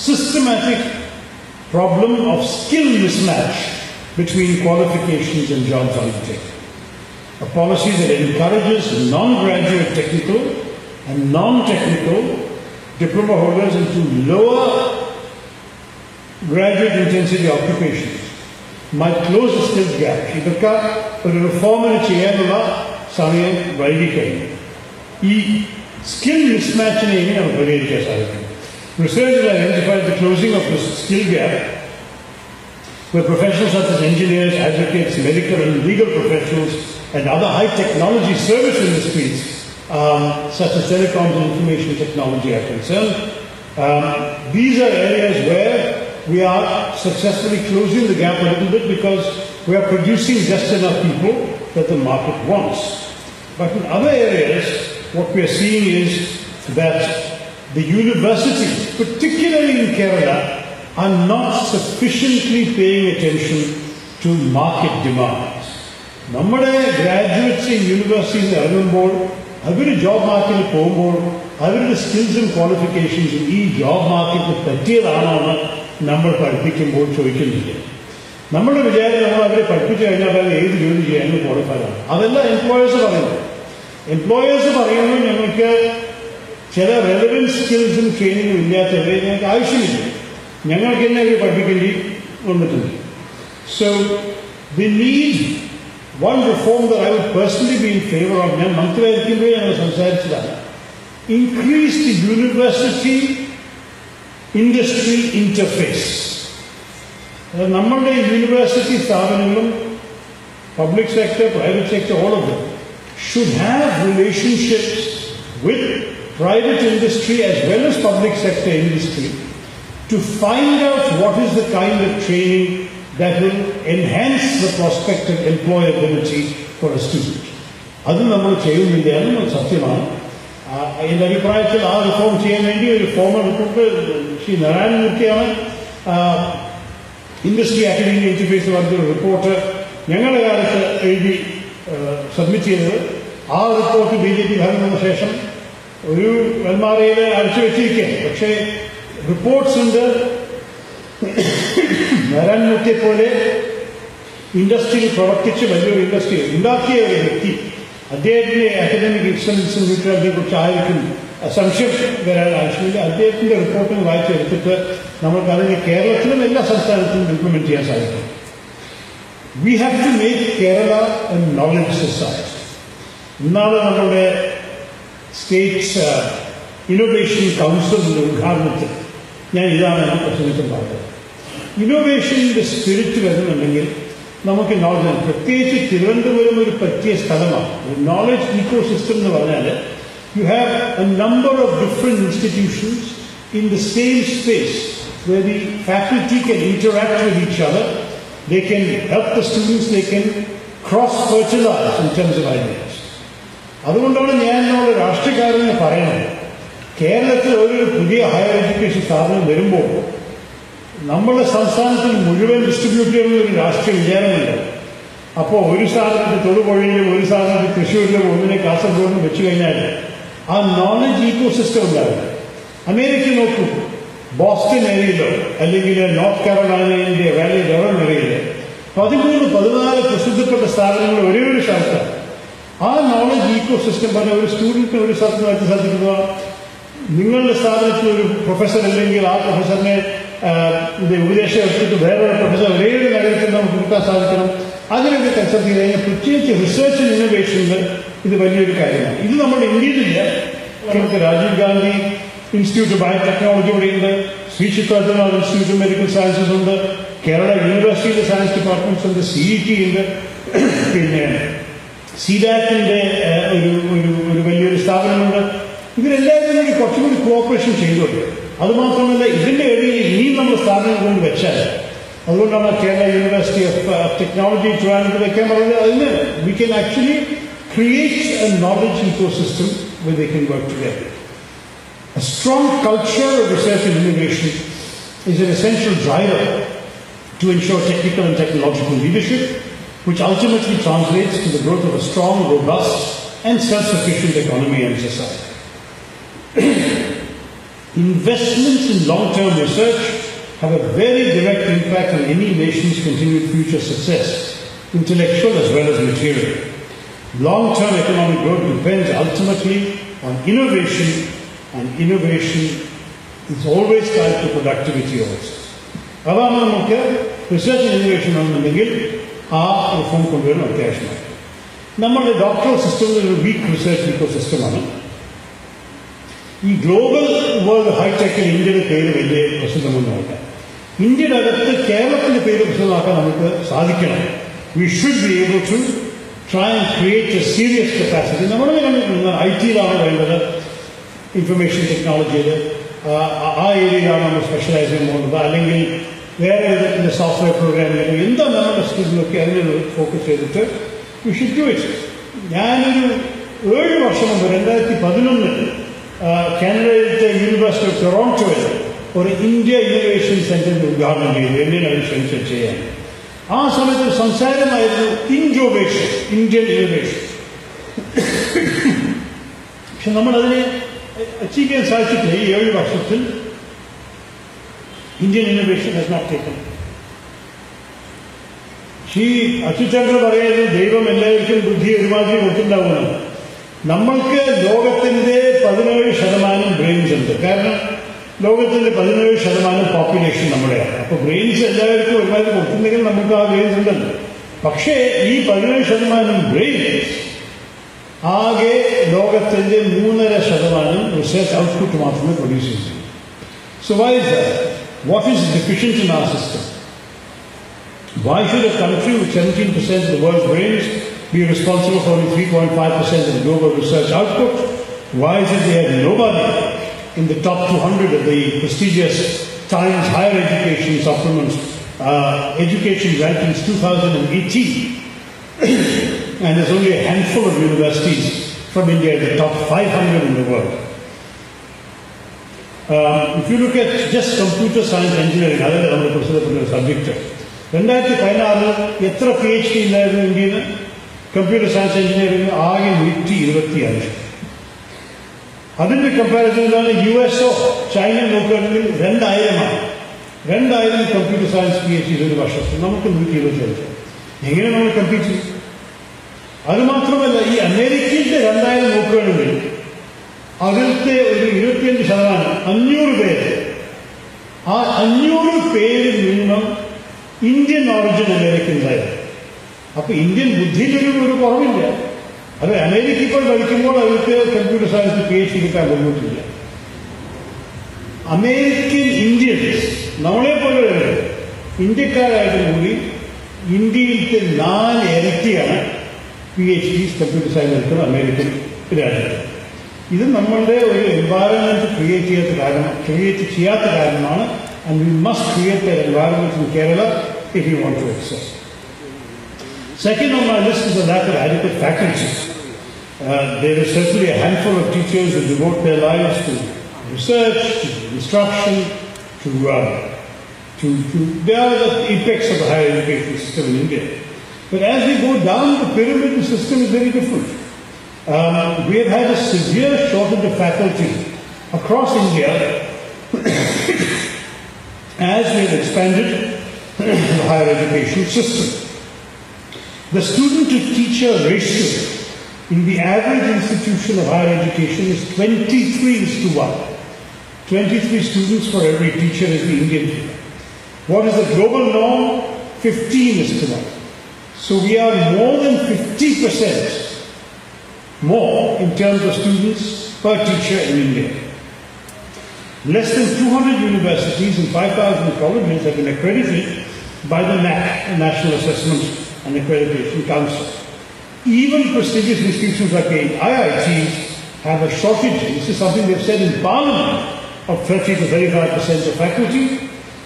Systematic problem of skill mismatch between qualifications and jobs undertaken. A policy that encourages non-graduate technical and non-technical diploma holders into lower graduate intensity occupations might close the skills gap. ഇതൊക്കെ ഒരു റിഫോമിന് ചെയ്യാനുള്ള സമയം വൈകിക്കഴിഞ്ഞു. ഈ സ്കിൽ മിസ്മാച്ചിനെ എങ്ങനെയാണ് പരിഹരിക്കാൻ സാധിക്കും? Research has identified the closing of this skill gap where professionals such as engineers, advocates, medical and legal professionals and other high technology service industries such as telecoms and information technology are concerned. These are areas where we are successfully closing the gap a little bit because we are producing just enough people that the market wants. But in other areas, what we are seeing is that the universities, particularly in Kerala, are not sufficiently paying attention to market demands. നമ്മുടെ graduates യൂണിവേഴ്സിറ്റിയിൽ ഇറങ്ങുമ്പോൾ അവർ job മാർക്കറ്റിൽ പോകുമ്പോൾ അവരുടെ സ്കിൽസും ക്വാളിഫിക്കേഷൻസും ഈ job മാർക്കറ്റിൽ പറ്റിയതാണോ എന്ന് നമ്മൾ പഠിപ്പിക്കുമ്പോൾ ചോദിക്കുന്നില്ല. നമ്മുടെ വിചാരം നമ്മൾ അവരെ പഠിപ്പിച്ചു കഴിഞ്ഞാൽ അവർ ഏത് ജോലി ചെയ്യാനും ക്വാളിഫൈഡ് ആണ്. അതല്ല എംപ്ലോയേഴ്സ് പറയുന്നത്. എംപ്ലോയേഴ്സ് പറയുന്നത് ഞങ്ങൾക്ക് ചില റെലവൻറ്റ് സ്കിൽസും ട്രെയിനിങ്ങും ഇല്ലാത്തവരെ ഞങ്ങൾക്ക് ആവശ്യമില്ല, ഞങ്ങൾക്ക് തന്നെ അവർ പഠിപ്പിക്കേണ്ടി വന്നിട്ടുണ്ട്. So the need one reform that I would personally be in favour of. ഞാൻ മന്ത്രിയായിരിക്കുമ്പോഴേ ഞങ്ങൾ സംസാരിച്ചതാണ്. Increase the university industry interface. നമ്മളുടെ യൂണിവേഴ്സിറ്റി സ്ഥാപനങ്ങളും public sector, private sector, all of them should have relationships with private industry as well as public sector industry to find out what is the kind of training that will enhance the prospect of employability for a student. അത് നമ്മൾ ചെയ്യുന്നില്ല എന്നത് സത്യമാണ്. എൻ്റെ അഭിപ്രായത്തിൽ ആ reform ചെയ്യാൻ വേണ്ടി ഒരു ഫോമൽ റിപ്പോർട്ട് ശ്രീ നാരായണമൂർത്തിയാണ് ഇൻഡസ്ട്രി അക്കാദമിക് ഇന്റർഫേസ് പറഞ്ഞൊരു റിപ്പോർട്ട് ഞങ്ങളുടെ കാലത്ത് എഴുതി സബ്മിറ്റ് ചെയ്തത്. ആ റിപ്പോർട്ട് BJP ഭരണം വന്ന ശേഷം ഒരു വെൽമാറയിൽ അടിച്ചു വെച്ചിരിക്കുകയാണ്. പക്ഷേ റിപ്പോർട്ട്സ് ഉണ്ട്. നാരായണമൂർത്തിയെ പോലെ ഇൻഡസ്ട്രിയിൽ പ്രവർത്തിച്ച് വലിയൊരു ഇൻഡസ്ട്രി ഉണ്ടാക്കിയ ഒരു വ്യക്തി, അദ്ദേഹത്തിന്റെ അക്കാദമിക് എക്സലൻസും വീട്ടുകാരെ കുറിച്ച് ആയിരിക്കും സംശയം വരാൻ ആവശ്യമില്ല. അദ്ദേഹത്തിന്റെ റിപ്പോർട്ടുകൾ വായിച്ചെടുത്തിട്ട് നമുക്ക് അതിന് കേരളത്തിലും എല്ലാ സംസ്ഥാനത്തിലും ഇംപ്ലിമെന്റ് ചെയ്യാൻ സാധിക്കും. We have to make Kerala a knowledge society. Now, the State's Innovation Council ഉദ്ഘാടനത്തിൽ ഞാൻ ഇതാണ് എൻ്റെ പ്രശ്നത്തിൽ പറഞ്ഞത്. ഇന്നോവേഷൻ്റെ സ്പിരിറ്റ് വരുന്നുണ്ടെങ്കിൽ നമുക്ക് നോളജ്, പ്രത്യേകിച്ച് തിരുവനന്തപുരം ഒരു പറ്റിയ സ്ഥലമാണ്. നോളജ് ഈക്കോ സിസ്റ്റം എന്ന് പറഞ്ഞാൽ you have a number of different institutions in the same space where the faculty can interact with each other. They can help the students, they can cross-fertilize in terms of ideas. അതുകൊണ്ടാണ് ഞാൻ നമ്മുടെ രാഷ്ട്രീയക്കാരനെ പറയുന്നത്, കേരളത്തിൽ ഒരു പുതിയ higher education സ്ഥാപനം വരുമ്പോൾ നമ്മുടെ സംസ്ഥാനത്തിൽ മുഴുവൻ ഡിസ്ട്രിബ്യൂട്ട് ചെയ്യുന്ന ഒരു രാഷ്ട്രീയ വിചാരമില്ല. അപ്പോൾ ഒരു സ്ഥാപനത്തിൽ തൊടുപുഴയിലും ഒരു സ്ഥാപനത്തിൽ തൃശ്ശൂരിലും ഒന്നിനെ കാസർഗോഡിലും വെച്ച് കഴിഞ്ഞാൽ ആ നോളജ് ഈക്കോ സിസ്റ്റം ഉണ്ടാവില്ല. അമേരിക്ക നോക്കൂ, ബോസ്റ്റൺ ഏരിയയിലോ അല്ലെങ്കിൽ നോർത്ത് കാരോളൈനയിലെ വാലി ഡെറൺ ഏരിയയിൽ 13-14 പ്രസിദ്ധപ്പെട്ട സ്ഥാപനങ്ങൾ ഒരേ ഒരു സ്ഥലത്താണ്. ആ നോളജ് ഈക്കോ സിസ്റ്റം പറഞ്ഞ ഒരു സ്റ്റുഡൻറ്റിന് ഒരു സ്ഥലത്ത് മറ്റു സ്ഥലത്ത് നിങ്ങളുടെ സ്ഥാപനത്തിൽ ഒരു പ്രൊഫസർ അല്ലെങ്കിൽ ആ പ്രൊഫസറിനെ ഉപദേശം എടുത്തിട്ട് വേറൊരു പ്രൊഫസർ ഒരേ ഒരു നഗരത്തിൽ നമുക്ക് കിട്ടാൻ സാധിക്കണം. അതിനൊക്കെ കൺസൾട്ട് ചെയ്ത് കഴിഞ്ഞാൽ പ്രത്യേകിച്ച് റിസർച്ച് ആൻഡ് ഇന്നോവേഷനിൽ ഇത് വലിയൊരു കാര്യമാണ്. ഇത് നമ്മുടെ ഇന്ത്യയിലില്ല. നമുക്ക് Rajiv Gandhi institute of biotechnology ഇവിടെയുണ്ട്, Shashi Tharoor institute of medical sciences ഉണ്ട്, കേരള യൂണിവേഴ്സിറ്റിയിലെ സയൻസ് ഡിപ്പാർട്ട്മെന്റ്സ് ഉണ്ട്, CET ഉണ്ട്, പിന്നെ CDAC-ന്റെ ഒരു വലിയൊരു സ്ഥാപനമുണ്ട്. ഇവരെല്ലാവരും കൂടി കുറച്ചും കൂടി കോഓപ്പറേഷൻ ചെയ്തോട്ടെ. അതുമാത്രമല്ല, ഇതിൻ്റെ ഇടയിൽ ഇനിയും നമ്മൾ സ്ഥാപനം കൊണ്ട് വെച്ചാൽ, അതുകൊണ്ടാണ് Kerala university of technology Trivandrum വെക്കാൻ പറയുന്നത്. അതിന് we can actually create a knowledge ecosystem where they can work together. A strong culture of research and innovation is an essential driver to ensure technical and technological leadership, which ultimately translates to the growth of a strong, robust and self-sufficient economy and society. Investments in long-term research have a very direct impact on any nation's continued future success, intellectual as well as material. Long-term economic growth depends ultimately on innovation, and innovation is always tied to productivity also. അതാണ് നമുക്ക് research and innovation ആണെന്നുണ്ടെങ്കിൽ ആ reform കൊണ്ടുവരുന്ന അത്യാവശ്യമാണ്. നമ്മുടെ doctoral system ഒരു week research Eeco സിസ്റ്റമാണ്. ഈ ഗ്ലോബൽ വേൾഡ് ഹൈടെക്കിൽ ഇന്ത്യയുടെ പേര് വലിയ പ്രസിദ്ധമൊന്നുമല്ല. ഇന്ത്യയുടെ അകത്ത് കേരളത്തിൻ്റെ പേര് പ്രസിദ്ധമാക്കാൻ നമുക്ക് സാധിക്കണം. We should be able to try and create a serious capacity. നമ്മുടെ IT-യിലാണ് വേണ്ടത്, ഇൻഫർമേഷൻ ടെക്നോളജിയിൽ ആ ഏരിയയിലാണ് നമ്മൾ സ്പെഷ്യലൈസ് ചെയ്യാൻ പോകുന്നത്, അല്ലെങ്കിൽ വേറെ വിധത്തിൻ്റെ സോഫ്റ്റ്വെയർ പ്രോഗ്രാമിംഗ് എന്താണ് നമ്മുടെ സ്കില്ലൊക്കെ അതിനൊരു ഫോക്കസ് ചെയ്തിട്ട് വി ഷുഡ് ഡു ഇറ്റ്. ഞാനൊരു 7 വർഷം മുമ്പ് 2011 കാനഡയിലത്തെ യൂണിവേഴ്സിറ്റി ഓഫ് ടൊറോണ്ടോയിൽ ഒരു ഇന്ത്യ ഇന്നോവേഷൻ സെന്ററിന്റെ ഉദ്ഘാടനം ചെയ്തു, ഇന്ത്യൻ അഡ്മിഷൻ ചെയ്യാൻ. ആ സമയത്ത് സംസാരമായിരുന്നു ഇന്നോവേഷൻ, ഇന്ത്യൻ ഇന്നോവേഷൻ. പക്ഷെ നമ്മളതിനെ അച്ചീവ് ചെയ്യാൻ സാധിച്ചിട്ടില്ല. ഈ 7 വർഷത്തിൽ Indian innovation has not taken. Shri Achyutachandra പറയുന്നത് ദൈവം എല്ലാവർക്കും ബുദ്ധി ഒരുമാതിരി കൊടുത്തിട്ടുണ്ടാവുന്നത്. നമ്മൾക്ക് ലോകത്തിൻ്റെ 17% ബ്രെയിൻസ് ഉണ്ട്. കാരണം ലോകത്തിൻ്റെ 17% പോപ്പുലേഷൻ നമ്മുടെയാണ്. അപ്പോൾ ബ്രെയിൻസ് എല്ലാവർക്കും ഒരുമാതിരി കൊടുത്തിട്ടുണ്ടെങ്കിൽ നമുക്ക് ആ ബ്രെയിൻസ് ഉണ്ടല്ലോ. പക്ഷേ ഈ 17% ബ്രെയിൻസ് ആകെ ലോകത്തിൻ്റെ 3.5% റിസർച്ച് ഔട്ട്പുട്ട് മാത്രമേ പ്രൊഡ്യൂസ് ചെയ്യൂ. So why is that? What is deficient in our system? Why should a country with 17% of the world's brains be responsible for only 3.5% of the global research output? Why is it they have nobody in the top 200 of the prestigious Times Higher Education supplements, education rankings 2018? And there's only a handful of universities from India in the top 500 in the world. If you look at just computer science engineering, another subject, 2016 എത്ര PhD ഉണ്ടായിരുന്നു ഇന്ത്യയിൽ? Computer science engineering ആകെ 125. അതിൻ്റെ കമ്പാരിസണിലാണ് US-ഓ China നോക്കുകയാണെങ്കിൽ 2000 2000 computer science PhD ഒരു വർഷത്തിൽ. നമുക്ക് 125. എങ്ങനെ നമ്മൾ കമ്പീറ്റ് ചെയ്യും? അതുമാത്രമല്ല, ഈ അമേരിക്കയിലെ 2000 നോക്കുകയാണെങ്കിൽ അതിലത്തെ ഒരു 25%, 500 പേര്, ആ 500 പേര് മിനിമം ഇന്ത്യൻ ഓറിജിൻ അമേരിക്കൻസ് ആയിരുന്നു. അപ്പോൾ ഇന്ത്യൻ ബുദ്ധിയിലൊരു കുറവില്ല. അത് അമേരിക്ക ഇപ്പോൾ പഠിക്കുമ്പോൾ അവർക്ക് കമ്പ്യൂട്ടർ സയൻസ് PhD കിട്ടാൻ ബുദ്ധിമുട്ടില്ല. അമേരിക്കൻ ഇന്ത്യൻസ് നമ്മളെപ്പോലെ ഇന്ത്യക്കാരായിട്ട് കൂടി ഇന്ത്യയിലത്തെ 4 ഇരട്ടിയാണ് PhDs കമ്പ്യൂട്ടർ സയൻസ് എടുക്കുന്ന അമേരിക്കൻ രാജ്യത്ത്. ഇത് നമ്മളുടെ ഒരു എൻവയറമെന്റ് ക്രിയേറ്റ് ചെയ്യാത്ത കാരണമാണ്. And we must create the environment in Kerala if you want to excel. Second on my list is the lack of adequate faculty. There is certainly a handful of teachers who devote their lives to research, to instruction, they are the apex of the higher education system in India. But as we go down the pyramid, the system is very different. We have had a severe shortage of faculty across India as we have expanded the higher education system. The student-to-teacher ratio in the average institution of higher education is 23:1. 23 students for every teacher is the Indian figure. What is the global norm? 15:1. So we are more than 50% more in terms of students per teacher in India. Less than 200 universities and 5,000 colleges have been accredited by the NAC, National Assessment and Accreditation Council. Even prestigious institutions like IITs have a shortage. This is something they've said in Parliament of 30 to 35% of faculty,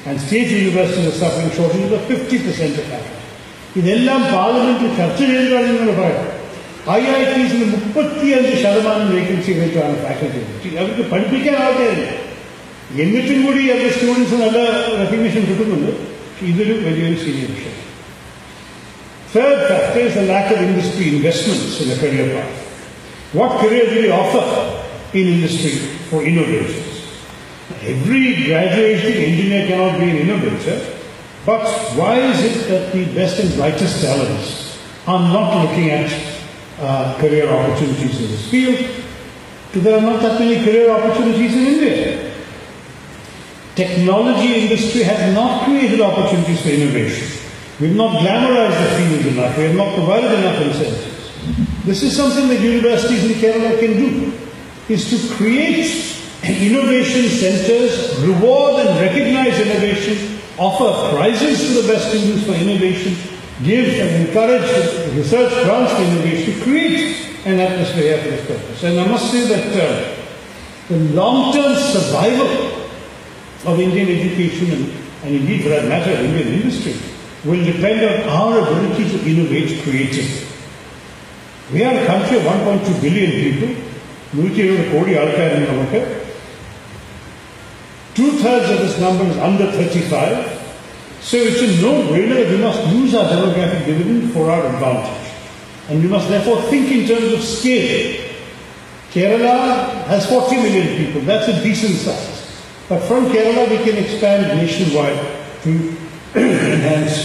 and state universities are suffering shortages of 50% of faculty. ഇതെല്ലാം പാർലമെന്റിൽ ചർച്ച ചെയ്തതാണ് നിങ്ങൾ പറയാം. IITസിന് 35% vacancy റേറ്റാണ് faculty. അവർക്ക് പഠിപ്പിക്കാൻ ആൾക്കാരില്ല. എന്നിട്ടും കൂടി അവരുടെ സ്റ്റുഡൻസ് നല്ല റെക്കഗ്നേഷൻ കിട്ടുന്നുണ്ട്. ഇതൊരു വലിയൊരു സീരിയസ് വിഷയം. Third factor is the lack of industry investments in a career path. What career do we offer in industry for innovators? Every graduating engineer cannot be an innovator, but why is it that the best and brightest talents are not looking at career opportunities in this field? There are not that many career opportunities in India. Technology industry has not created opportunities for innovation. We have not glamorized the field enough. We have not provided enough incentives. This is something that universities in Kerala can do, is to create innovation centers, reward and recognize innovation, offer prizes to the best students for innovation, give and encourage research grants for innovation, create an atmosphere for this purpose. And I must say that the long-term survival of Indian education and indeed for that matter Indian industry will depend on our ability to innovate creatively. We are a country of 1.2 billion people. 170 crore ആൾക്കാരുണ്ട് നമുക്ക്. 2/3 of this number is under 35. So it's a no-brainer that we must use our demographic dividend for our advantage. And we must therefore think in terms of scale. Kerala has 40 million people. That's a decent size. But from Kerala we can expand nationwide to enhance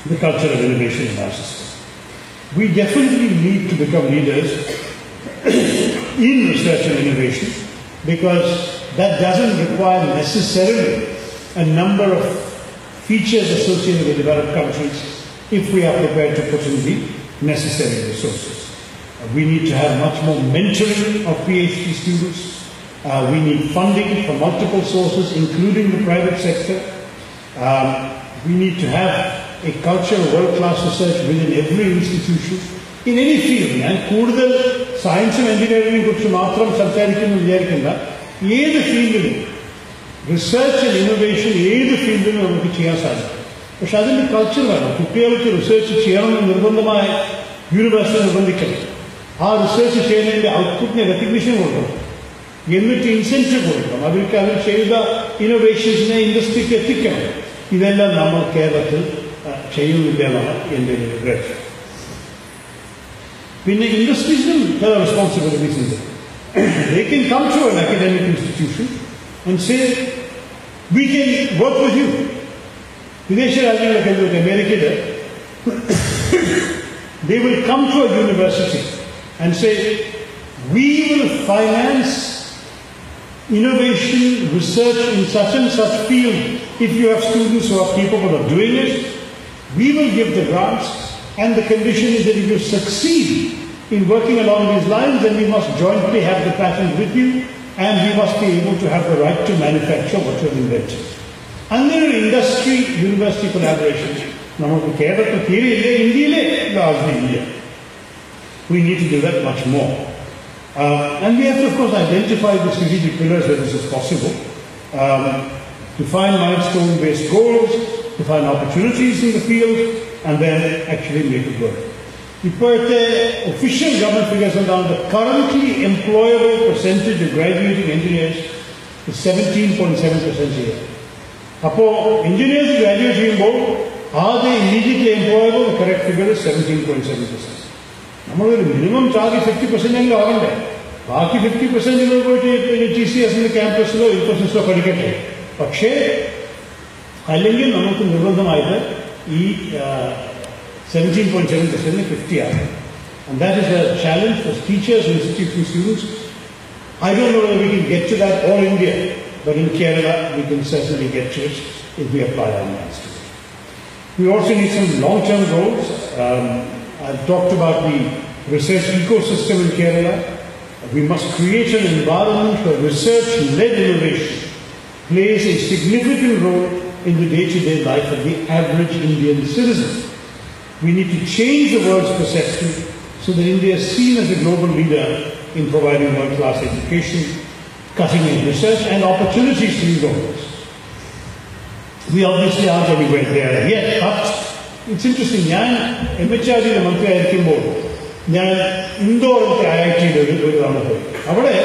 the culture of innovation in our system. We definitely need to become leaders in research and innovation, because that doesn't require necessarily a number of features associated with developed countries if we are prepared to put in the necessary resources. We need to have much more mentoring of PhD students. We need funding from multiple sources, including the private sector. We need to have a culture of world-class research within every institution, in any field. And കൂടുതൽ സയൻസും എഞ്ചിനീയറിംഗിനെ കുറിച്ച് മാത്രം സംസാരിക്കുന്നു വിചാരിക്കേണ്ട. ഏത് ഫീൽഡിലും research and innovation ഏത് ഫീൽഡിലും നമുക്ക് ചെയ്യാൻ സാധിക്കും. പക്ഷെ അതിൻ്റെ കൾച്ചർ വേണം. കുട്ടികൾക്ക് റിസർച്ച് ചെയ്യണമെന്ന് നിർബന്ധമായ യൂണിവേഴ്സിറ്റി നിർബന്ധിക്കണം. ആ റിസർച്ച് ചെയ്യുന്നതിൻ്റെ ഔട്ട്പുട്ടിന് റെക്കഗ്നിഷൻ കൊടുക്കണം, എന്നിട്ട് ഇൻസെൻറ്റീവ് കൊടുക്കണം. അവർക്ക് അവർ ചെയ്ത ഇന്നോവേഷൻസിനെ ഇൻഡസ്ട്രിക്ക് എത്തിക്കണം. ഇതെല്ലാം നമ്മൾ കേരളത്തിൽ ചെയ്യുന്നില്ല എന്നാണ് എൻ്റെ ഒരു റിഗ്രറ്റ്. പിന്നെ ഇൻഡസ്ട്രീസിനും ചില റെസ്പോൺസിബിലിറ്റീസ് ഉണ്ട്. They can come to an academic institution and say, we can work with you. വിദേശ രാജ്യങ്ങളൊക്കെ എന്തുകൊണ്ട് അമേരിക്കയിൽ they will come to a university and say, we will finance innovation, research in such and such field if you have students who are capable of doing it. We will give the grants And the condition is that if you succeed in working along these lines, then we must jointly have the patent with you, and we must be able to have the right to manufacture what you have invented. Under industry-university collaboration, നമുക്ക് കേരളത്തിൽ തീരെയില്ല, ഇന്ത്യയിലെ largely India. We need to do that much more. And we have to, of course, identify the strategic pillars where this is possible, define milestone-based goals, define opportunities in the field, and then actually make it work. ഇപ്പോഴത്തെ official government figures on the currently employable percentage of graduating engineers is 17.7% here. അപ്പോൾ engineers graduate ചെയ്യുമ്പോൾ are they immediately employable? The correct figure is 17.7%. നമ്മളൊരു minimum charge 50% എങ്കിലും ആവണ്ടേ? ബാക്കി 50% പോയിട്ട് TCSന്റെ ക്യാമ്പസിലോ ഇൻഫോസിസിലോ പഠിക്കട്ടെ. പക്ഷേ അല്ലെങ്കിൽ നമുക്ക് നിർബന്ധമായിട്ട് ഈ 17.7% 50 ആകും. And that is a challenge for teachers, institution students. I don't know whether we can get to that all India, but in Kerala we can certainly get to it if we apply our minds to it. We also need some long-term goals. I've talked about the research ecosystem in Kerala. We must create an environment where research-led innovation plays a significant role in the day-to-day life of the average Indian citizen. We need to change the world's perception so that India is seen as a global leader in providing world-class education, cutting-edge research, and opportunities to new goals. We obviously aren't anywhere there yet, but it's interesting. ഞാൻ MHRDയുടെ മന്ത്രിയായിരിക്കുമ്പോൾ ഞാൻ ഇൻഡോറിലത്തെ IITയുടെ ഒരു തവണ പോയി. അവിടെ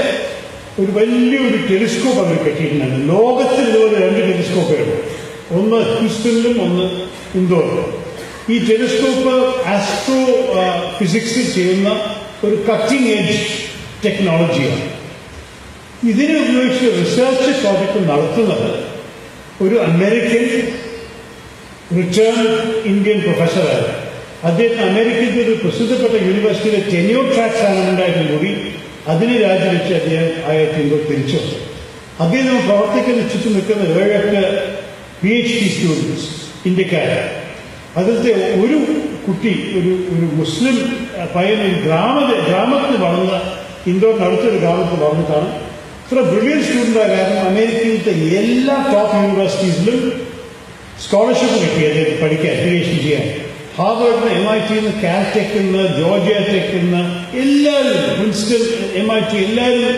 ഒരു വലിയൊരു telescope അവർ കെട്ടിയിട്ടുണ്ടായിരുന്നു. ലോകത്തിൽ ഇതുപോലെ 2 ടെലിസ്കോപ്പേ ഉള്ളൂ. ഒന്ന് ഹ്യൂസ്റ്റണിലും ഒന്ന് ഇൻഡോറിലും. ഈ ടെലിസ്കോപ്പ് ആസ്ട്രോ ഫിസിക്സിൽ ചെയ്യുന്ന ഒരു കട്ടിംഗ് എഡ്ജ് ടെക്നോളജിയാണ്. ഇതിനെ ഉപയോഗിച്ച് റിസർച്ച് പ്രോജക്റ്റ് നടത്തുന്നത് ഒരു അമേരിക്കൻ റിട്ടേൺ ഇന്ത്യൻ പ്രൊഫസറായിരുന്നു. അദ്ദേഹത്തിന് അമേരിക്കയിലെ ഒരു പ്രസിദ്ധപ്പെട്ട യൂണിവേഴ്സിറ്റിയിലെ ടെന്യൂർ ട്രാക്ക് സ്ഥാനമുണ്ടായിട്ട് കൂടി അതിനെ രാജിവെച്ച് അദ്ദേഹം IIT തിരിച്ചു വന്നു. അദ്ദേഹം പ്രവർത്തിക്കുന്ന ചുറ്റും നിൽക്കുന്ന 7-8 PhD സ്റ്റുഡൻസ് ഇന്ത്യക്കാരാണ്. അതിലത്തെ ഒരു കുട്ടി ഒരു മുസ്ലിം പയ്യൻ ഗ്രാമത്തിൽ വളർന്ന ഇൻഡോറിനടുത്തൊരു ഗ്രാമത്തിൽ വളർന്നിട്ടാണ് ഇത്ര ബ്രില്യൻ സ്റ്റുഡൻ്റായ കാരണം അമേരിക്കയിലത്തെ എല്ലാ ടോപ്പ് യൂണിവേഴ്സിറ്റീസിലും സ്കോളർഷിപ്പ് കിട്ടി അദ്ദേഹം പഠിക്കാൻ PhD ചെയ്യാൻ. ഹാർവേഡിന് MITന്ന് കാൽടെക്കിന്ന് ജോർജിയ ടെക്കിന്ന് എല്ലാവരും പ്രിൻസ്റ്റൺ MIT എല്ലാവരും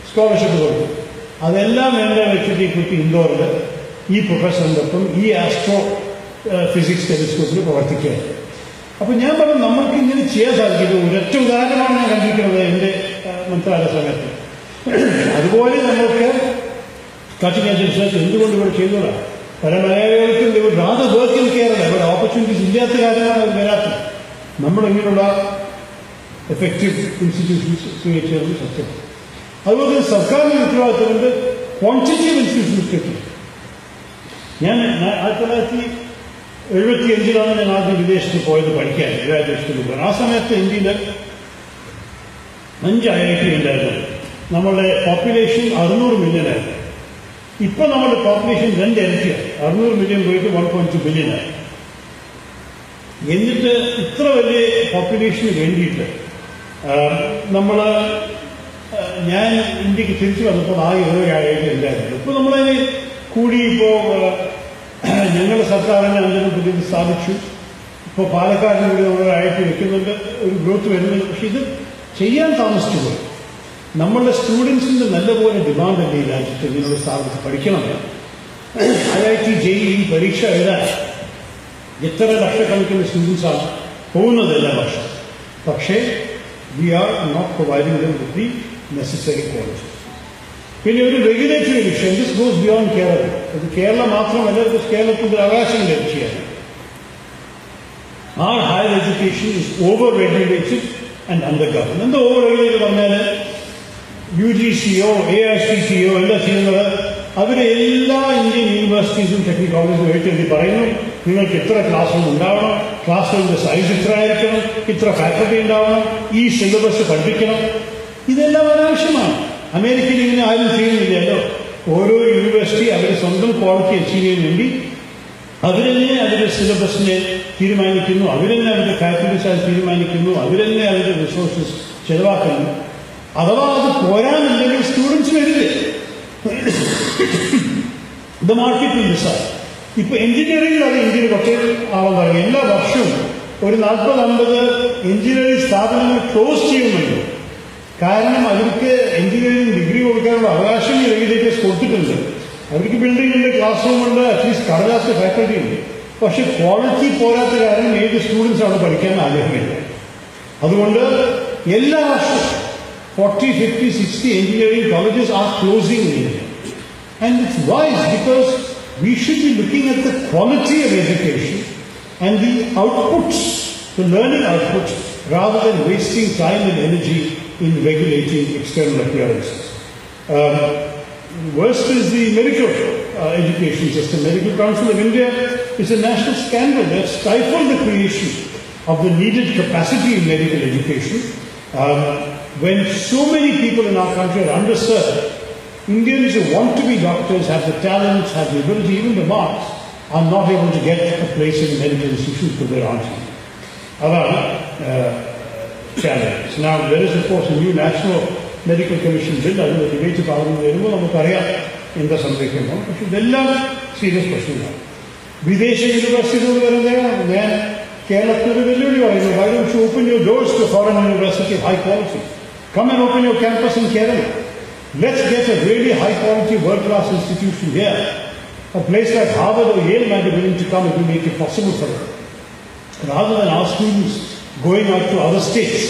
സ്കോളർഷിപ്പ് കൊടുത്തു. അതെല്ലാം വേണ്ട വെച്ചിട്ട് ഈ കുട്ടി ഇൻഡോറിൽ ഈ പ്രൊഫസറിൻ്റെ ഒപ്പം ഈ ആസ്ട്രോ ഫിസിക്സ് ടെലിസ്കോപ്പിൽ പ്രവർത്തിക്കുകയാണ്. അപ്പോൾ ഞാൻ പറഞ്ഞു നമ്മൾക്ക് ഇങ്ങനെ ചെയ്യാൻ സാധിക്കും. ഒരൊറ്റ ഉദാഹരണമാണ് ഞാൻ കണ്ടിരിക്കുന്നത് എൻ്റെ മന്ത്രാലയ സമയത്ത്. അതുപോലെ നമ്മൾക്ക് കട്ടിംഗ് എഡ്ജ് റിസർച്ച് എന്തുകൊണ്ട് ഇവിടെ ചെയ്തതാണ്. പല മലയാളികൾക്കും rather work in Kerala, ഇവിടെ ഓപ്പർച്യൂണിറ്റീസ് ഇല്ലാത്ത കാര്യമാണ് അത് വരാത്തത്. നമ്മളിങ്ങനെയുള്ള എഫക്റ്റീവ് ഇൻസ്റ്റിറ്റ്യൂഷൻസ് ക്രിയേറ്റ് ചെയ്യുന്നത് സത്യം. അതുപോലെ സർക്കാരിൻ്റെ ഉത്തരവാദിത്തമുണ്ട് ക്വാണ്ടിറ്റേറ്റീവ് ഇൻസ്റ്റിറ്റ്യൂഷൻസ് കിട്ടും. ഞാൻ 1975 ഞാൻ ആദ്യം വിദേശത്ത് പോയത് പഠിക്കാൻ ഗ്രാജുവേഷന് പോകാൻ. ആ സമയത്ത് ഇന്ത്യയിൽ 5 IIT ഉണ്ടായിരുന്നു. നമ്മളുടെ പോപ്പുലേഷൻ 600 മില്യനായിരുന്നു. ഇപ്പോൾ നമ്മുടെ പോപ്പുലേഷൻ 2 ഇരട്ടിയാണ്. 600 മില്യൺ പോയിട്ട് 1.2 ബില്യനായി. എന്നിട്ട് ഇത്ര വലിയ പോപ്പുലേഷന് വേണ്ടിയിട്ട് ഞാൻ ഇന്ത്യക്ക് തിരിച്ചു വന്നപ്പോൾ ആകെ 7 IIT ഉണ്ടായിരുന്നു. ഇപ്പോൾ നമ്മളതിന് കൂടി ഇപ്പോൾ ഞങ്ങളുടെ സർക്കാരിനെ 5 പുതിയ സ്ഥാപിച്ചു. ഇപ്പോൾ പാലക്കാടിന് കൂടി നമ്മൾ IIT വെക്കുന്നുണ്ട്, ഒരു ഗ്രോത്ത് വരുന്നുണ്ട്. പക്ഷെ ഇത് ചെയ്യാൻ താമസിച്ചു പോയി. നമ്മളുടെ സ്റ്റുഡൻസിൻ്റെ നല്ലപോലെ ഡിമാൻഡല്ലേ ഈ രാജ്യത്ത് ഇങ്ങനെയുള്ള സ്ഥാപനത്തിൽ പഠിക്കണം. IIT JEE പരീക്ഷ എഴുതാൻ എത്ര ലക്ഷക്കണക്കിന് സ്റ്റുഡൻസാണ് പോകുന്നത് എല്ലാ വർഷം. പക്ഷേ we are not providing them with the necessary quality. പിന്നെ ഒരു റെഗുലേറ്ററി വിഷയം, ദിസ് ഗോസ് ബിയോണ്ട് കേരള. ഇത് കേരള മാത്രമല്ല, കേരളത്തിൻ്റെ അവകാശം ലഭിക്കുകയാണ്. Our higher education is over-regulated and under-governed. എന്താ ഓവർ-റെഗുലേറ്റഡ് പറഞ്ഞാൽ UGCO AICTO എല്ലാം ചെയ്യുന്നത് അവരെ എല്ലാ ഇന്ത്യൻ യൂണിവേഴ്സിറ്റീസും ടെക്നിക്കൽ കോളേജും എഴുതി പറയുന്നു നിങ്ങൾക്ക് ഇത്ര ക്ലാസ് റൂം ഉണ്ടാവണം, ക്ലാസ് റൂമിൻ്റെ സൈസ് ഇത്ര ആയിരിക്കണം, ഇത്ര ഫാക്കൽറ്റി ഉണ്ടാവണം, ഈ സിലബസ് പഠിപ്പിക്കണം. ഇതെല്ലാം അനാവശ്യമാണ്. അമേരിക്കയിൽ ഇങ്ങനെ ആരും ചെയ്യുന്നില്ലല്ലോ. ഓരോ യൂണിവേഴ്സിറ്റി അവരുടെ സ്വന്തം ക്വാളിറ്റി അച്ചീവ് ചെയ്യാൻ വേണ്ടി അവരെന്നെ അവരുടെ സിലബസിനെ തീരുമാനിക്കുന്നു, അവരെന്നെ അവരുടെ ഫാക്കൽറ്റീസ് തീരുമാനിക്കുന്നു, അവരെന്നെ അവരുടെ റിസോഴ്സസ് ചെലവാക്കുന്നു. അഥവാ അത് പോരാന്നുണ്ടെങ്കിൽ സ്റ്റുഡൻസ് വരില്ലേ? The market will decide. ഇപ്പൊ എഞ്ചിനീയറിംഗിൽ അത് ഇന്ത്യയിൽ കുറച്ച് ആളെന്ന് പറയും. എല്ലാ വർഷവും ഒരു 40-50 എഞ്ചിനീയറിംഗ് സ്ഥാപനങ്ങൾ ക്ലോസ് ചെയ്യുന്നുണ്ട്. കാരണം അവർക്ക് എഞ്ചിനീയറിംഗ് ഡിഗ്രി കൊടുക്കാനുള്ള അവകാശം ഈ റെഗുലേറ്റേഴ്സ് കൊടുത്തിട്ടുണ്ട്. അവർക്ക് ബിൽഡിംഗ് ഉണ്ട്, ക്ലാസ് റൂം ഉണ്ട്, അറ്റ്ലീസ്റ്റ് കടലാസ് ഫാക്കൽറ്റി ഉണ്ട്. പക്ഷെ ക്വാളിറ്റി പോരാത്ത കാരണം ഏത് സ്റ്റുഡൻസ് അവിടെ പഠിക്കാൻ ആഗ്രഹമില്ല. അതുകൊണ്ട് എല്ലാ വർഷവും 40, 50, 60 engineering colleges are closing in India. And it's wise because we should be looking at the quality of education and the outputs, the learning outputs, rather than wasting time and energy in regulating external appearances. Worst is the medical education system. Medical Council of India is a national scandal that stifled the creation of the needed capacity in medical education. When so many people in our country are underserved, Indians who want to be doctors, have the talents, have the ability, even the marks, are not able to get a place in a medical institution for their answer. Other challenges. Now, there is, of course, a new National Medical Commission bill. I think the debate parliament വരുമ്പോൾ നമുക്കറിയാം എന്താ സംഭവിക്കുമ്പോൾ. പക്ഷെ ഇതെല്ലാം serious പ്രശ്നങ്ങളാണ്. വിദേശ യൂണിവേഴ്സിറ്റികൾ വരുന്നത് ഞാൻ കേരളത്തിൽ ഒരു വെല്ലുവിളി പറയുന്നു. Why don't you open your doors to foreign university of high quality? Come and open your campus in Kerala. Let's get a really high quality world class institution here. A place like Harvard or Yale might be willing to come if we make it possible for them. Rather than our students going out to other states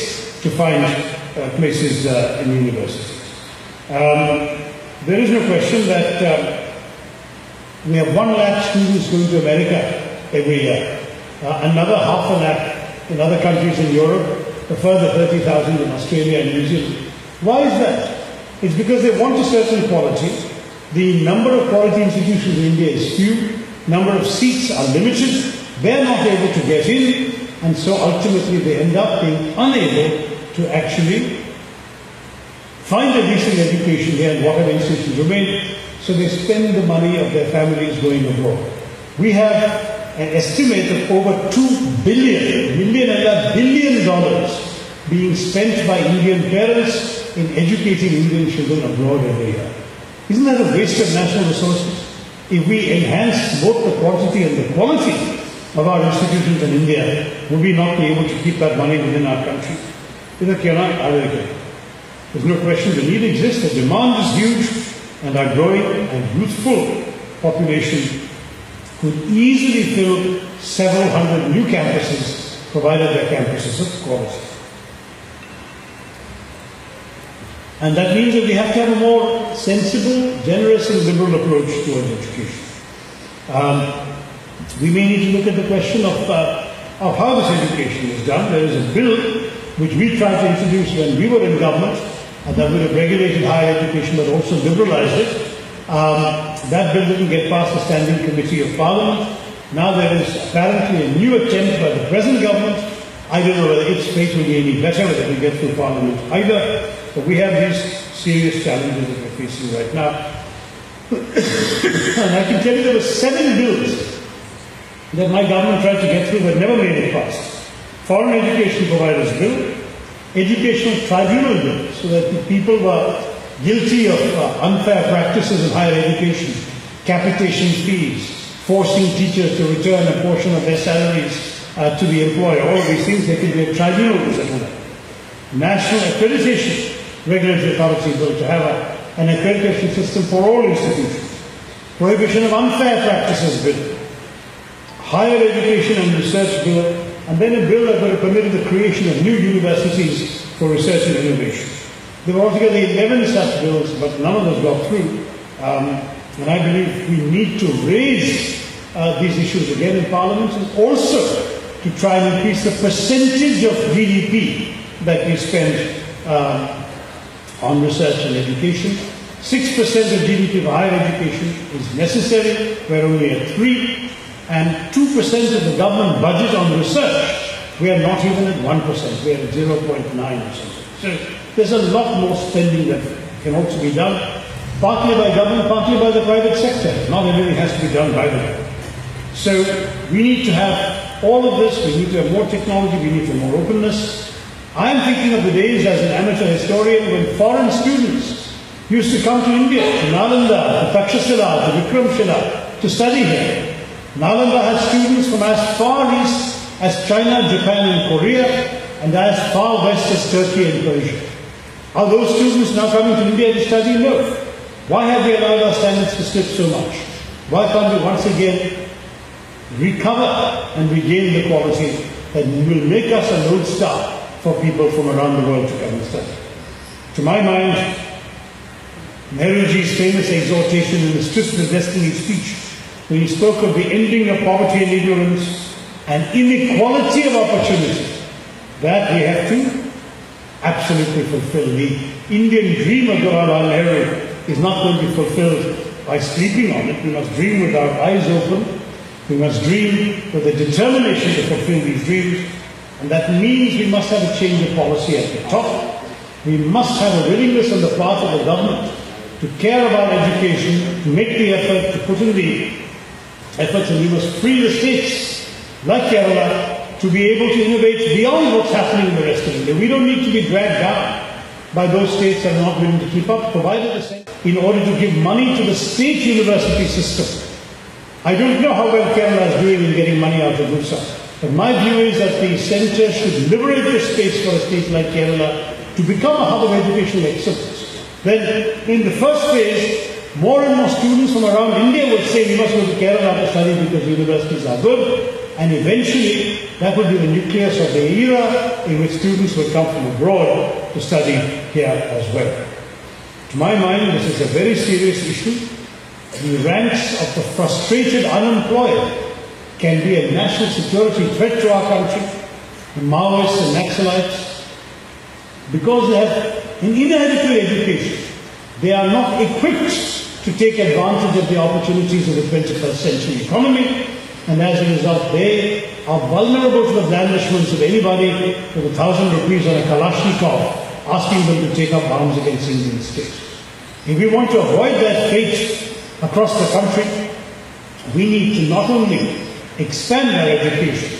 to find places in universities. There is no question that we have 1 lakh students going to America every year. Another 500,000 in other countries in Europe, a further 30,000 in Australia and New Zealand. Why is that? It's because they want a certain quality. The number of quality institutions in India is few. Number of seats are limited. They're not able to get in, and so ultimately they end up being unable to actually find a decent education here in whatever institutions remain. So they spend the money of their families going abroad. We have an estimate of over $2 billion being spent by Indian parents in educating Indian children abroad every year. Isn't that a waste of national resources? If we enhance both the quantity and the quality of our institutions in India, would we not be able to keep that money within our country? There's no question the need exists, the demand is huge, and our growing and youthful population could easily fill several hundred new campuses, provided their campuses of quality. And that means that we have to have a more sensible, generous and liberal approach towards education. We may need to look at the question of how this education is done. There is a bill which we tried to introduce when we were in government that would have regulated higher education but also liberalized it. That bill didn't get past the Standing Committee of Parliament. Now there is apparently a new attempt by the present government. I don't know whether its fate will be any better, whether it will get through Parliament either. But we have these serious challenges that we're facing right now. And I can tell you there were 7 bills that my government tried to get through but never made it past. Foreign Education Providers Bill, Educational Tribunal Bill, so that the people were guilty of unfair practices in higher education, capitation fees, forcing teachers to return a portion of their salaries to the employer. All of these things, there could be a tribunal to settle that. National Accreditation Regulatory Authority Bill to have an accreditation system for all institutions. Prohibition of unfair practices bill. Higher Education and Research Bill, and then a bill that would have permitted the creation of new universities for research and innovation. There were altogether 11 such bills, but none of those got through. And I believe we need to raise these issues again in Parliament, and also to try and increase the percentage of GDP that we spend on research and education. 6% of GDP for higher education is necessary. We're only at 3%. And 2% of the government budget on research, we are not even at 1%. We are at 0.9%. So there's a lot more spending that can also be done, partly by government, partly by the private sector. Not everything has to be done by the government. So we need to have all of this, we need to have more technology, we need to have more openness. I am thinking of the days as an amateur historian when foreign students used to come to India, to Nalanda, to Takshashila, to Vikramshila, to study here. Nalanda has students from as far east as China, Japan and Korea, and as far west as Turkey and Persia. Are those students now coming to India to study? No. Why have we allowed our standards to slip so much? Why can't we once again recover and regain the quality that will make us a lodestar for people from around the world to come and study? To my mind, Nehruji's famous exhortation in the Strips of Destiny speech, when he spoke of the ending of poverty and ignorance and inequality of opportunity, that we have to absolutely fulfill. The Indian dream of Jawaharlal Nehru is not going to be fulfilled by sleeping on it. We must dream with our eyes open. We must dream with a determination to fulfill these dreams. And that means we must have a change of policy at the top. We must have a willingness on the part of the government to care about education, to make the effort, to put in the efforts, and we must free the states like Kerala to be able to innovate beyond what's happening in the rest of India. We don't need to be dragged down by those states that are not willing to keep up, provided the center, in order to give money to the state university system. I don't know how well Kerala is doing in getting money out of Bursa, but my view is that the centre should liberate the space for a state like Kerala to become a hub of educational excellence. Then, in the first phase, more and more students from around India will say we must go to Kerala to study because universities are good, and eventually that will be the nucleus of the era in which students will come from abroad to study here as well. To my mind, this is a very serious issue. The ranks of the frustrated unemployed can be a national security threat to our country. The Maoists and Naxalites, because they have an inadequate education, they are not equipped to take advantage of the opportunities of the 21st century economy, and as a result they are vulnerable to the blandishments of anybody with 1,000 rupees on a Kalashnikov asking them to take up arms against Indian state. If we want to avoid that fate across the country, we need to not only expand our education,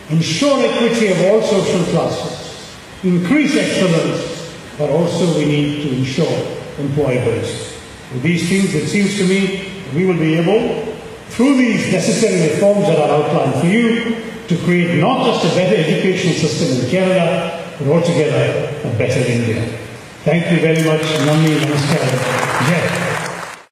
ensure equity of all social classes, increase excellence, but also we need to ensure employability. With these things, it seems to me, we will be able, through these necessary reforms that are outlined for you, to create not just a better educational system in Kerala, but altogether a better India. Thank you very much. Namaste. Namaskar. Jai.